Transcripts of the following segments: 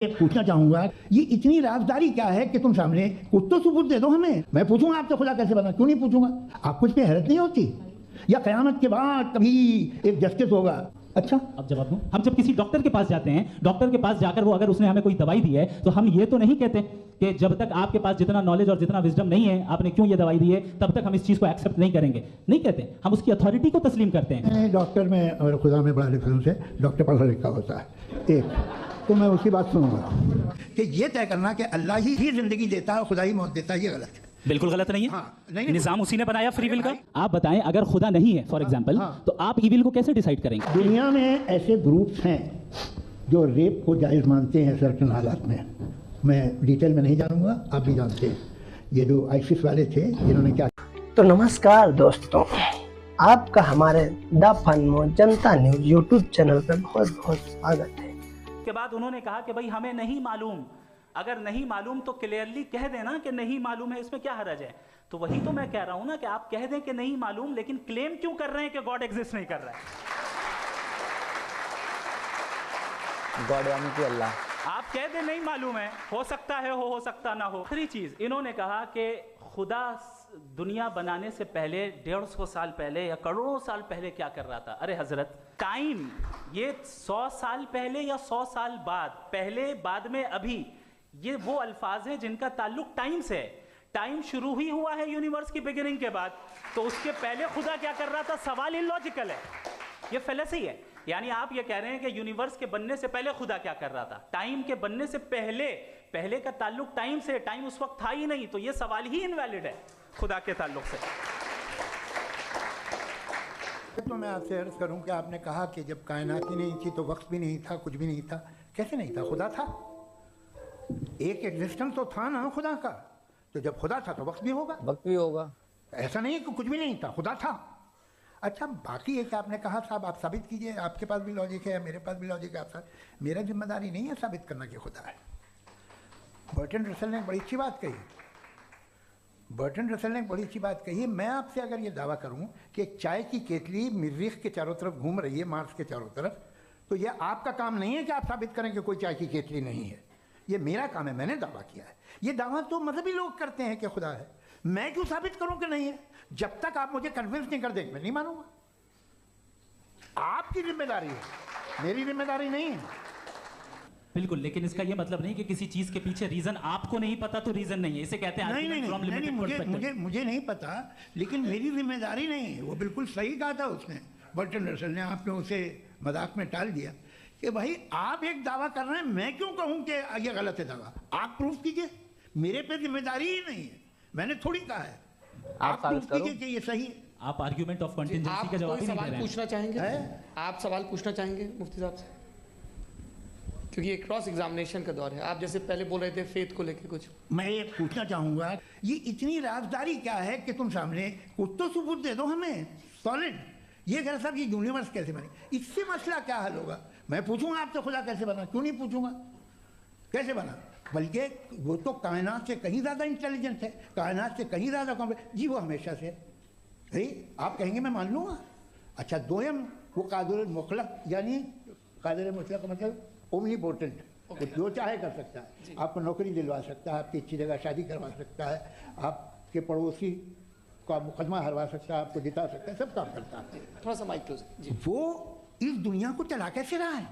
पूछना चाहूंगा ये इतनी राजदारी क्या है कि तुम सामने कुछ तो सबूत दे दो हमें। मैं पूछूंगा आपसे खुदा कैसे बना, क्यों नहीं पूछूंगा? आपको इस पे हैरत नहीं होती? या कयामत के बाद कभी एक जस्टिस होगा? अच्छा, अब जवाब दूं। हम जब किसी डॉक्टर के पास जाते हैं, डॉक्टर के पास जाकर वो अगर उसने हमें कोई दवाई दी है तो हम ये तो नहीं कहते कि जब तक आपके पास जितना नॉलेज और जितना विजडम नहीं है, आपने क्यों ये दवाई दी है, तब तक हम इस चीज को एक्सेप्ट नहीं करेंगे। नहीं कहते, हम उसकी अथॉरिटी को तस्लीम करते हैं। डॉक्टर में और खुदा में बड़ा डिफरेंस है। डॉक्टर पढ़ा लिखा होता है एक, तो मैं उसकी बात सुनूंगा कि ये तय करना कि अल्लाह ही जिंदगी देता है और खुदा ही मौत देता है, ये गलत है। बिल्कुल गलत नहीं है। हाँ, नहीं, निजाम उसी ने बनाया फ्री विल का। आप बताएं, अगर खुदा नहीं है फॉर एग्जांपल, तो आप ईविल को कैसे डिसाइड करेंगे? दुनिया में ऐसे ग्रुप्स हैं जो रेप को जायज़ मानते हैं सर्टन हालात में। मैं डिटेल में नहीं जानूंगा, आप भी जानते हैं। ये जो आईसिस वाले थे इन्होंने क्या। तो नमस्कार दोस्तों, आपका हमारे the फनमो Janata news YouTube channel पर बहुत बहुत स्वागत है। के बाद उन्होंने कहा कि भाई हमें नहीं मालूम, अगर नहीं मालूम तो क्लियरली कह देना कि नहीं मालूम है, इसमें क्या हर्ज है? तो वही तो मैं कह रहा हूं ना कि आप कह दें कि नहीं मालूम, लेकिन क्लेम क्यों कर रहे हैं कि गॉड एग्जिस्ट नहीं कर रहा है? गॉड यानी कि अल्लाह। आप कह दें नहीं मालूम है, हो सकता है हो सकता ना हो। दूसरी चीज इन्होंने कहा कि खुदा दुनिया बनाने से पहले 150 साल पहले या करोड़ों साल पहले क्या कर रहा था? अरे हजरत, टाइम ये 100 साल पहले या 100 साल बाद, पहले बाद में अभी, ये वो अल्फाज हैं जिनका ताल्लुक टाइम से है। टाइम शुरू ही हुआ है यूनिवर्स की बिगिनिंग के बाद, तो उसके पहले खुदा क्या कर रहा था? सवाल इलॉजिकल है, ये फेलेसी है। यानी आप ये कह रहे हैं कि यूनिवर्स के बनने से पहले खुदा क्या कर रहा था? टाइम के बनने से पहले, पहले का ताल्लुक टाइम से, टाइम उस वक्त था ही नहीं, तो ये सवाल ही इनवैलिड है खुदा के ताल्लुक से। तो मैं आपसे अर्ज करूं कि आपने कहा कि जब कायनात ही नहीं थी तो वक्त भी नहीं था, कुछ भी नहीं था। कैसे नहीं था? खुदा था, एक एग्जिस्टेंस तो था ना खुदा का। तो जब खुदा था तो वक्त भी होगा, वक्त भी होगा। ऐसा नहीं है कि कुछ भी नहीं था, खुदा था। अच्छा, बाकी एक आपने कहा साहब आप साबित कीजिए, आपके पास भी लॉजिक है, मेरे पास भी लॉजिक है। आप मेरा जिम्मेदारी नहीं है साबित करना कि खुदा है। बर्टन रसल ने बड़ी अच्छी बात कही, बर्टन रसल ने बड़ी अच्छी बात कही। मैं आपसे अगर ये दावा करूं कि एक चाय की केतली मरीख के चारों तरफ घूम रही है, मार्स के चारों तरफ, तो ये आपका काम नहीं है कि आप साबित करें कि कोई चाय की केतली नहीं है। ये मेरा काम है, मैंने दावा किया है। ये दावा तो मजहबी लोग करते हैं कि खुदा है, मैं क्यों साबित करूं कि नहीं है? जब तक आप मुझे कन्विंस नहीं कर देंगे मैं नहीं मानूंगा। आपकी जिम्मेदारी है, मेरी जिम्मेदारी नहीं है। बिल्कुल, लेकिन इसका ये मतलब नहीं कि किसी चीज के पीछे रीजन आपको नहीं पता तो रीजन नहीं है, इसे कहते हैं नहीं, मुझे नहीं पता, लेकिन मेरी जिम्मेदारी नहीं है। वो बिल्कुल सही कहा था उसने, बर्टन रसल ने। आपने उसे मजाक में टाल दिया कि भाई आप एक दावा कर रहे हैं, मैं क्यों कहूं कि ये गलत है दावा? आप प्रूफ कीजिए, मेरे पे जिम्मेदारी ही नहीं है, मैंने थोड़ी कहा है। आप प्रूफ कीजिए कि ये सही है। आप आर्ग्यूमेंट ऑफ कंटिंजेंसी का जवाब ही नहीं दे रहे हैं। पूछना चाहेंगे? आप सवाल पूछना चाहेंगे मुफ्ती साहब से? क्योंकि ये क्रॉस एग्जामिनेशन का दौर है। आप जैसे पहले बोल रहे थे फेथ को लेके कुछ, मैं ये पूछना चाहूंगा ये इतनी राजदारी क्या है कि तुम सामने कुछ तो सबूत दे दो हमें सॉलिड। ये कह साहब ये यूनिवर्स कैसे बनी, इससे मसला क्या हल होगा? मैं पूछूंगा आपसे खुदा कैसे बना, क्यों नहीं पूछूंगा? कैसे बना? बल्कि वो तो कायनात से कहीं ज़्यादा इंटेलिजेंट है, कायनात से कहीं ज़्यादा कॉम्प्लेक्स। जी वो हमेशा से भाई आप कहेंगे मैं मान लूँगा। अच्छा, दोयम वो कादिर मुतलक, यानी कादिर मुतलक का मतलब ओमनीपोटेंट, वो जो चाहे कर सकता है। आपको नौकरी दिलवा सकता है, आपकी अच्छी जगह शादी करवा सकता है, आपके पड़ोसी का मुकदमा हरवा सकता है, आपको जिता सकता है, सब काम करता है। थोड़ा सा माइक क्लोज जी। वो इस दुनिया को चला कैसे रहा है?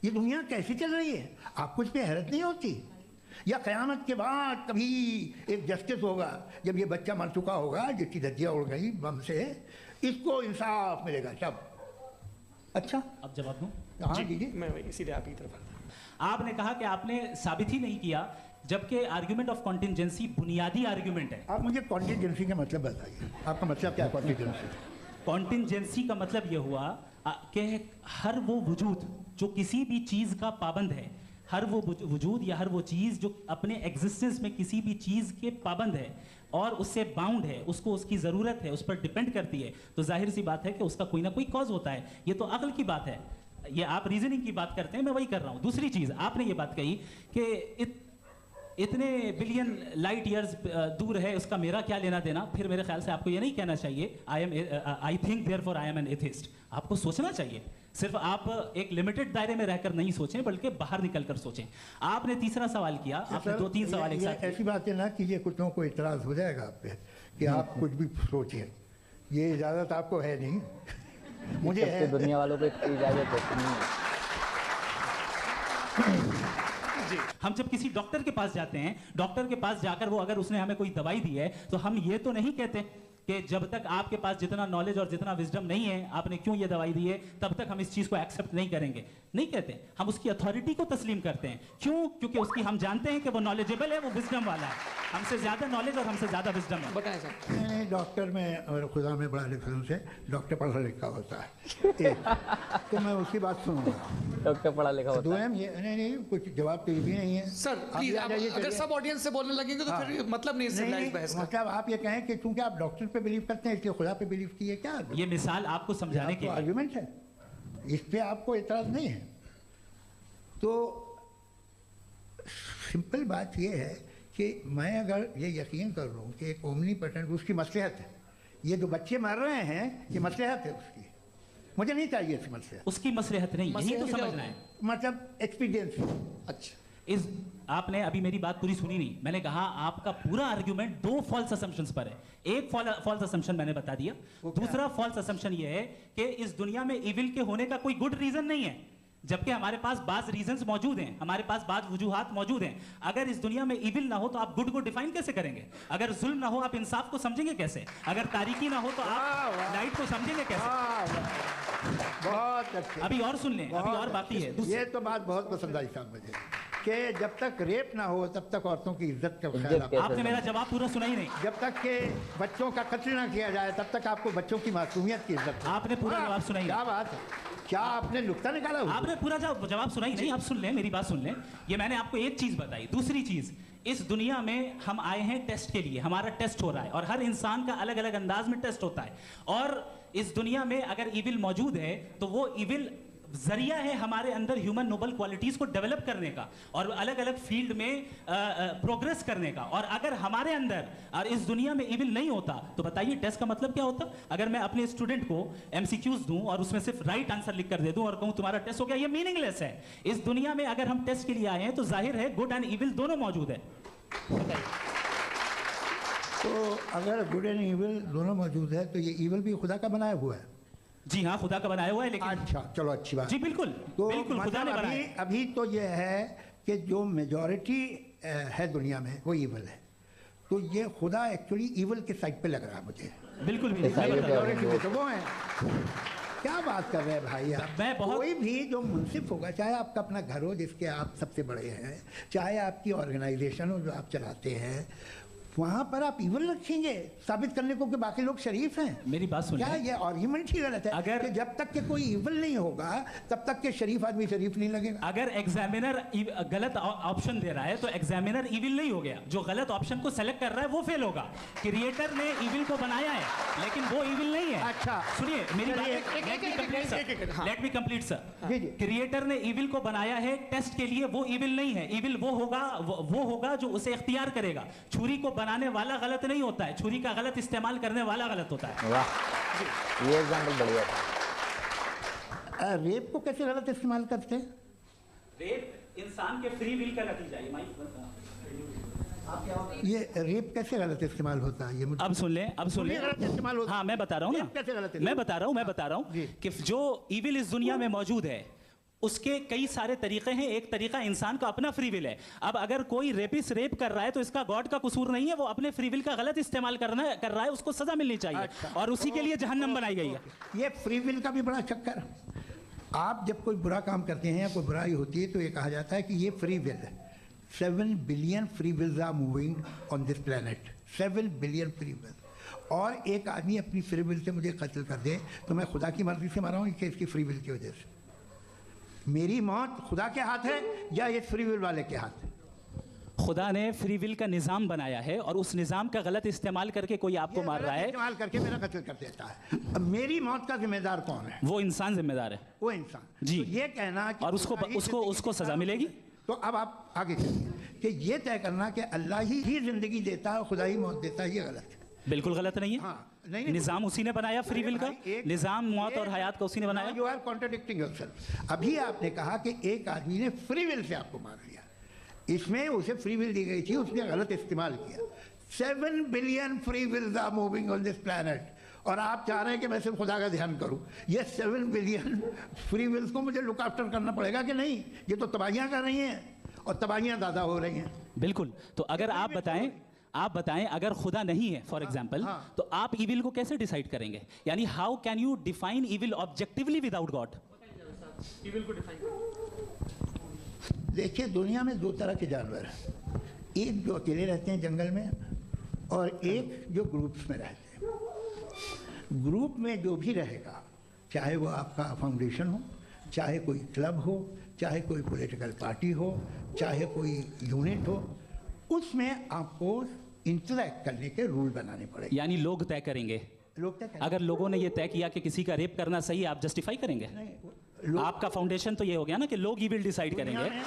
ये दुनिया कैसे चल रही है? आपको इस पर हैरत नहीं होती? या क़यामत के बाद कभी एक जस्टिस होगा, जब ये बच्चा मर चुका होगा जिसकी धज्जियाँ उड़ गई बम से, इसको इंसाफ मिलेगा तब? अच्छा, अब जवाब दूं। हाँ दीजिए। मैं इसीलिए आपकी तरफ आपने कहा कि आपने साबित ही नहीं किया, जबकि आर्ग्यूमेंट ऑफ कॉन्टिंजेंसी बुनियादी आर्ग्यूमेंट है। आप मुझे कॉन्टिजेंसी का मतलब बताइए, आपका मतलब क्या है कॉन्टिजेंसी? कॉन्टिंजेंसी का मतलब यह हुआ कि हर वो वजूद जो किसी भी चीज का पाबंद है, हर वो वजूद या हर वो चीज जो अपने एग्जिस्टेंस में किसी भी चीज के पाबंद है और उससे बाउंड है, उसको उसकी जरूरत है, उस पर डिपेंड करती है, तो जाहिर सी बात है कि उसका कोई ना कोई कॉज होता है। ये तो अक्ल की बात है, ये आप रीजनिंग की बात करते हैं, मैं वही कर रहा हूं। दूसरी चीज आपने ये बात कही कि इतने बिलियन लाइट ईयर्स दूर है, उसका मेरा क्या लेना देना? फिर मेरे ख्याल से आपको ये नहीं कहना चाहिए I think therefore I am an atheist. आपको सोचना चाहिए, सिर्फ आप एक लिमिटेड दायरे में रहकर नहीं सोचें, बल्कि बाहर निकलकर सोचें। आपने तीसरा सवाल किया, आपने 2-3 सवाल एक साथ। ऐसी बात है ना कि ये कुछ लोगों को इतराज हो जाएगा आप पे कि आप कुछ भी सोचें, ये इजाज़त आपको है नहीं, मुझे है। दुनिया वालों को इजाजत होती नहीं है। हम जब किसी डॉक्टर के पास जाते हैं, डॉक्टर के पास जाकर वो अगर उसने हमें कोई दवाई दी है, तो हम ये तो नहीं कहते कि जब तक आपके पास जितना नॉलेज और जितना विजडम नहीं है, आपने क्यों ये दवाई दी है, तब तक हम इस चीज को एक्सेप्ट नहीं करेंगे। नहीं कहते, हम उसकी अथॉरिटी को तस्लीम करते हैं। क्यों? क्योंकि उसकी हम जानते हैं कि वो नॉलेजेबल है, वो विजडम वाला है, हमसे ज्यादा नॉलेज और हमसे ज्यादा विजडम है। बताएं सर। नहीं, डॉक्टर में और खुदा में बड़ा डिफरेंस है। डॉक्टर पढ़ा लिखा होता है तो मैं उसकी बात सुनूंगा। डॉक्टर पढ़ा लिखा होता है। ये नहीं, कुछ जवाब तो ये भी नहीं है सर प्लीज, अगर सब ऑडियंस से बोलने लगेंगे तो फिर मतलब नहीं सिविलाइज्ड बहस का। मतलब आप ये कहें कि चूंकि आप डॉक्टर पे बिलीव करते हैं इसलिए खुदा पे बिलीव किए, क्या ये मिसाल आपको समझाने के लिए आर्गुमेंट है, इस पे आपको इतराज नहीं है। तो सिंपल बात ये है कि मैं अगर ये यकीन कर लूँ कि एक ओमनीपोटेंट उसकी मसलहत है, ये जो बच्चे मर रहे हैं ये मसलहत है उसकी, मुझे नहीं चाहिए इसकी मसलहत। उसकी मसलहत नहीं, यही तो समझना है, मतलब एक्सपीरियंस। अच्छा, इस आपने अभी मेरी बात पूरी सुनी नहीं। मैंने कहा आपका पूरा आर्ग्यूमेंट 2 फॉल्स असम्पशंस पर है। एक फॉल्स असम्पशन मैंने बता दिया, दूसरा फॉल्स असम्पशन ये है कि इस दुनिया में इविल के होने का कोई गुड रीजन नहीं है, जबकि हमारे पास बाज रीजंस मौजूद हैं, हमारे पास बाज वजूहात मौजूद हैं। अगर इस दुनिया में इविल ना हो तो आप गुड को डिफाइन कैसे करेंगे? अगर जुल्म ना हो आप इंसाफ को समझेंगे कैसे? अगर तारीकी ना हो तो आप लाइट को समझेंगे कैसे? बहुत अच्छे। अभी और सुन लें, अभी और बाकी है। ये तो बात बहुत पसंद आई साहब मुझे कि जब तक रेप ना हो तब तक औरतों की इज्जत का ख्याल। आपने मेरा जवाब पूरा सुना ही नहीं। जब तक के बच्चों का कत्ल ना किया जाए तब तक आपको बच्चों की मासूमियत की इज्जत। आपने पूरा जवाब सुना ही नहीं। क्या बात है, क्या आपने नुक्ता निकाला? आपने पूरा जवाब सुना ही नहीं। आप सुन लें, मेरी बात सुन लें। ये मैंने आपको एक चीज बताई। दूसरी चीज, इस दुनिया में हम आए हैं टेस्ट के लिए, हमारा टेस्ट हो रहा है और हर इंसान का अलग अलग अंदाज में टेस्ट होता है। और इस दुनिया में अगर इविल मौजूद है तो वो इविल जरिया है हमारे अंदर ह्यूमन नोबल क्वालिटीज को डेवलप करने का और अलग अलग फील्ड में प्रोग्रेस करने का। और अगर हमारे अंदर और इस दुनिया में इविल नहीं होता तो बताइए टेस्ट का मतलब क्या होता? अगर मैं अपने स्टूडेंट को एमसीक्यूज दूं और उसमें सिर्फ राइट आंसर लिख कर दे दूं और कहूं तुम्हारा टेस्ट हो गया, ये मीनिंगलेस है। इस दुनिया में अगर हम टेस्ट के लिए आए हैं तो जाहिर है गुड एंड इविल दोनों मौजूद है। तो अगर गुड एंड इविल दोनों मौजूद है तो ये इविल भी खुदा का बनाया हुआ है। जी हाँ, खुदा का बनाया हुआ है। लेकिन अच्छा, चलो अच्छी बात। जी बिल्कुल, तो बिल्कुल खुदा ने बनाया। अभी तो ये है कि जो मेजॉरिटी है दुनिया में वो इविल है, तो ये खुदा एक्चुअली इविल के साइड पे लग रहा है मुझे। बिल्कुल भी मेजॉरिटी तो वो है। क्या बात कर रहे हैं भाई आप? मैं बहुत कोई भी जो मुंसिफ होगा, चाहे आपका अपना घर हो जिसके आप सबसे बड़े हैं, चाहे आपकी ऑर्गेनाइजेशन हो जो आप चलाते हैं, वहाँ पर आप इविल रखेंगे साबित करने को कि बाकी लोग शरीफ हैं। मेरी बात सुनिए। क्या ये आर्ग्यूमेंट ही गलत है? अगर कि जब तक के कोई इविल नहीं होगा तब तक के शरीफ आदमी शरीफ नहीं लगेगा। अगर एग्जामिनर गलत ऑप्शन दे रहा है तो एग्जामिनर इविल नहीं हो गया। जो गलत ऑप्शन को सेलेक्ट कर रहा है वो फेल होगा। क्रिएटर ने इविल को बनाया है लेकिन वो इविल नहीं है। अच्छा सुनिए मेरी बात, let me complete sir. Creator ने इविल को बनाया है टेस्ट के लिए, वो इविल नहीं है। इविल वो होगा जो उसे इख्तियार करेगा। छुरी को बनाने वाला गलत नहीं होता है, छुरी का गलत इस्तेमाल करने वाला गलत होता है। वाह, ये एग्जांपल बढ़िया था। रेप को कैसे गलत इस्तेमाल करते हैं? रेप इंसान के फ्री विल का नतीजा है। ये रेप कैसे गलत इस्तेमाल होता है? ये मुझे अब सुन ले, अब सुन ले। गलत इस्तेमाल होता है। हाँ मैं बता रहा हूँ ना, कैसे गलत? मैं बता रहा हूँ कि जो इविल इस दुनिया में मौजूद है उसके कई सारे तरीके हैं। एक तरीका इंसान का अपना फ्री विल है। अब अगर कोई रेपिस्ट रेप कर रहा है तो इसका गॉड का कसूर नहीं है, वो अपने फ्री विल का गलत इस्तेमाल कर रहा है, उसको सजा मिलनी चाहिए। अच्छा, और उसी के लिए जहन्नम बनाई गई है। ये फ्री विल का भी बड़ा चक्कर। आप जब कोई बुरा काम करते हैं या कोई बुराई होती है तो ये कहा जाता है कि ये फ्री विल है। 7 billion free wills are moving on this planet. 7 billion free will. और एक आदमी अपनी फ्री विल से मुझे कत्ल कर दे तो मैं खुदा की मर्जी से मारा हूँ कि इसकी फ्री विल की वजह से? मेरी मौत खुदा के हाथ है या ये फ्री विल वाले के हाथ है? खुदा ने फ्री विल का निजाम बनाया है और उस निजाम का गलत इस्तेमाल करके कोई आपको मार रहा है, इस्तेमाल करके मेरा कत्ल कर देता है। अब मेरी मौत का जिम्मेदार कौन है? वो इंसान जिम्मेदार है। वो इंसान। जी। तो ये कहना कि और उसको सजा मिलेगी। तो अब आप आगे चलिए कि ये तय करना कि अल्लाह ही जिंदगी देता है और खुदा ही मौत देता है, ये गलत है। बिल्कुल गलत नहीं है। हाँ, नहीं, निजाम उसी ने बनाया फ्री विल का, निजाम मौत और हयात का उसी ने बनाया। You are contradicting yourself. अभी आपने कहा कि एक आदमी ने फ्री विल से आपको मार दिया, इसमें उसे फ्री विल दी गई थी, उसने गलत इस्तेमाल किया। 7 billion free wills are moving on this planet, और आप चाह रहे हैं कि मैं सिर्फ खुदा का ध्यान करूं। ये 7 बिलियन फ्री विल्स को मुझे लुक आफ्टर करना पड़ेगा कि नहीं? ये तो तबाहियां कर रही हैं, और तबाहियां ज़्यादा हो रही हैं। बिल्कुल। तो अगर आप बताएं अगर खुदा नहीं है फॉर एग्जाम्पल, तो आप इविल को कैसे डिसाइड करेंगे? यानी how can you define evil objectively without God? Evil को डिफाइन करो। देखिए, दुनिया में 2 तरह के जानवर हैं, एक जो अकेले रहते हैं जंगल में, और एक जो ग्रुप्स में रहते हैं। ग्रुप में जो भी रहेगा, चाहे वो आपका फाउंडेशन हो, चाहे कोई क्लब हो, चाहे कोई पॉलिटिकल पार्टी हो, चाहे कोई यूनिट हो, उसमें आपको इंटरैक्ट करने के रूल बनाने पड़ेंगे। यानी लोग तय करेंगे। लोग तय करेंगे। अगर लोगों ने ये तय किया कि किसी का रेप करना सही है, आप जस्टिफाई करेंगे? नहीं, आपका फाउंडेशन तो ये हो गया ना कि लोग ही विल डिसाइड करेंगे। नहीं,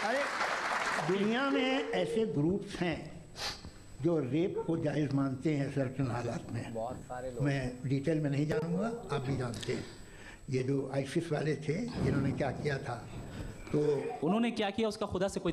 अरे दुनिया में ऐसे ग्रुप्स हैं जो रेप को जायज़ मानते हैं सर्टन हालात में। बहुत सारे लोग। मैं डिटेल में नहीं जानूंगा, आप भी जानते हैं। ये जो आईसिस वाले थे, जिन्होंने क्या किया था, तो उन्होंने क्या किया उसका खुदा से कोई